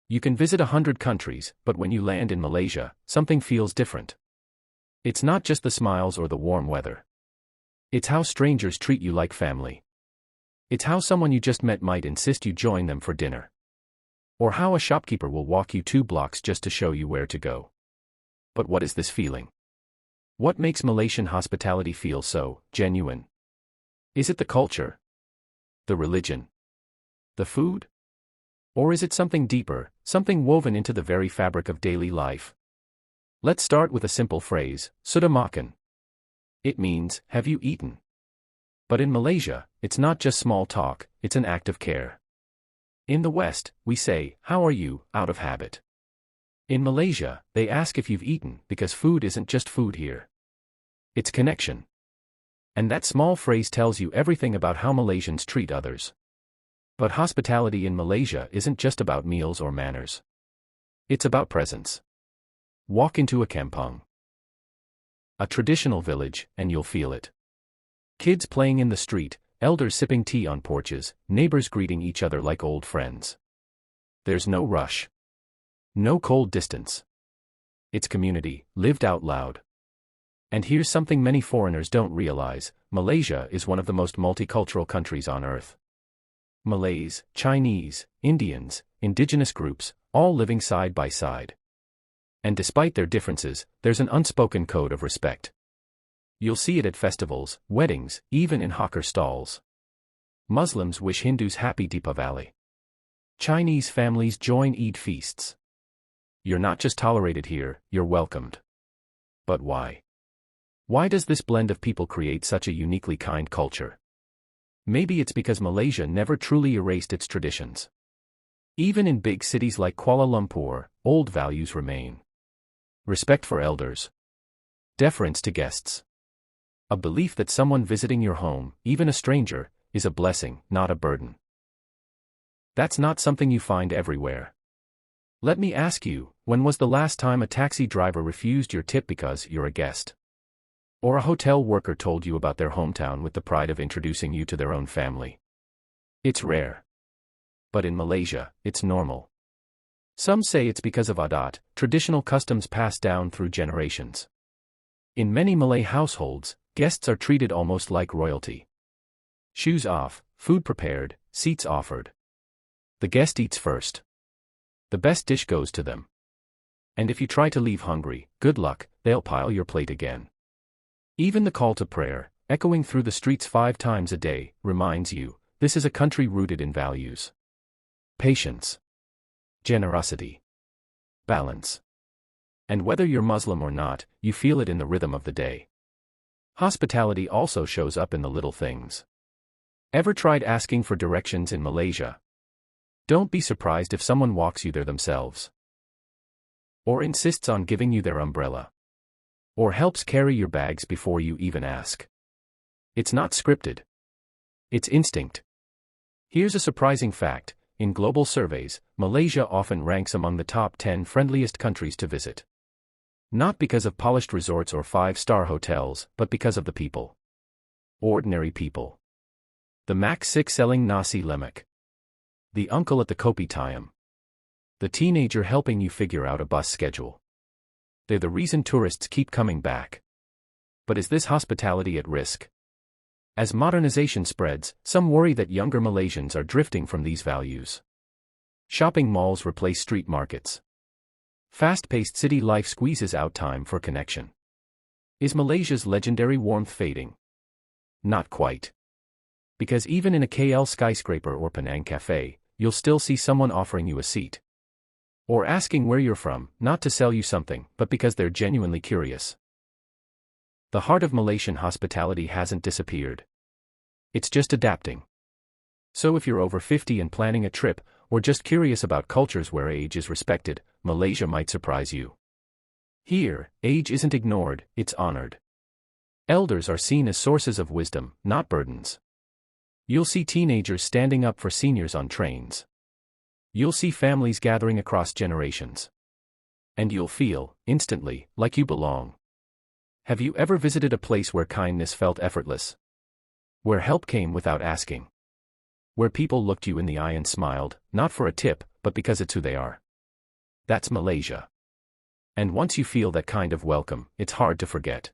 You can visit 100 countries, but when you land in Malaysia, something feels different. It's not just the smiles or the warm weather. It's how strangers treat you like family. It's how someone you just met might insist you join them for dinner. Or how a shopkeeper will walk you 2 blocks just to show you where to go. But what is this feeling? What makes Malaysian hospitality feel so genuine? Is it the culture? The religion? The food? Or is it something deeper, something woven into the very fabric of daily life? Let's start with a simple phrase, sudah makan. It means, have you eaten? But in Malaysia, it's not just small talk, it's an act of care. In the West, we say, how are you, out of habit. In Malaysia, they ask if you've eaten because food isn't just food here. It's connection. And that small phrase tells you everything about how Malaysians treat others. But hospitality in Malaysia isn't just about meals or manners. It's about presence. Walk into a kampung, a traditional village, and you'll feel it. Kids playing in the street, elders sipping tea on porches, neighbors greeting each other like old friends. There's no rush. No cold distance. It's community, lived out loud. And here's something many foreigners don't realize, Malaysia is one of the most multicultural countries on earth. Malays, Chinese, Indians, indigenous groups, all living side by side. And despite their differences, there's an unspoken code of respect. You'll see it at festivals, weddings, even in hawker stalls. Muslims wish Hindus happy Deepavali. Chinese families join Eid feasts. You're not just tolerated here, you're welcomed. But why? Why does this blend of people create such a uniquely kind culture? Maybe it's because Malaysia never truly erased its traditions. Even in big cities like Kuala Lumpur, old values remain. Respect for elders. Deference to guests. A belief that someone visiting your home, even a stranger, is a blessing, not a burden. That's not something you find everywhere. Let me ask you, when was the last time a taxi driver refused your tip because you're a guest? Or a hotel worker told you about their hometown with the pride of introducing you to their own family? It's rare. But in Malaysia, it's normal. Some say it's because of adat, traditional customs passed down through generations. In many Malay households, guests are treated almost like royalty. Shoes off, food prepared, seats offered. The guest eats first. The best dish goes to them. And if you try to leave hungry, good luck, they'll pile your plate again. Even the call to prayer, echoing through the streets 5 times a day, reminds you, this is a country rooted in values. Patience. Generosity. Balance. And whether you're Muslim or not, you feel it in the rhythm of the day. Hospitality also shows up in the little things. Ever tried asking for directions in Malaysia? Don't be surprised if someone walks you there themselves. Or insists on giving you their umbrella. Or helps carry your bags before you even ask. It's not scripted. It's instinct. Here's a surprising fact, in global surveys, Malaysia often ranks among the top 10 friendliest countries to visit. Not because of polished resorts or 5-star hotels, but because of the people. Ordinary people. The mak 6 selling nasi lemak. The uncle at the kopi time. The teenager helping you figure out a bus schedule. They're the reason tourists keep coming back. But is this hospitality at risk? As modernization spreads, some worry that younger Malaysians are drifting from these values. Shopping malls replace street markets. Fast-paced city life squeezes out time for connection. Is Malaysia's legendary warmth fading? Not quite. Because even in a KL skyscraper or Penang cafe, you'll still see someone offering you a seat. Or asking where you're from, not to sell you something, but because they're genuinely curious. The heart of Malaysian hospitality hasn't disappeared. It's just adapting. So if you're over 50 and planning a trip, or just curious about cultures where age is respected, Malaysia might surprise you. Here, age isn't ignored, it's honored. Elders are seen as sources of wisdom, not burdens. You'll see teenagers standing up for seniors on trains. You'll see families gathering across generations. And you'll feel, instantly, like you belong. Have you ever visited a place where kindness felt effortless? Where help came without asking? Where people looked you in the eye and smiled, not for a tip, but because it's who they are? That's Malaysia. And once you feel that kind of welcome, it's hard to forget.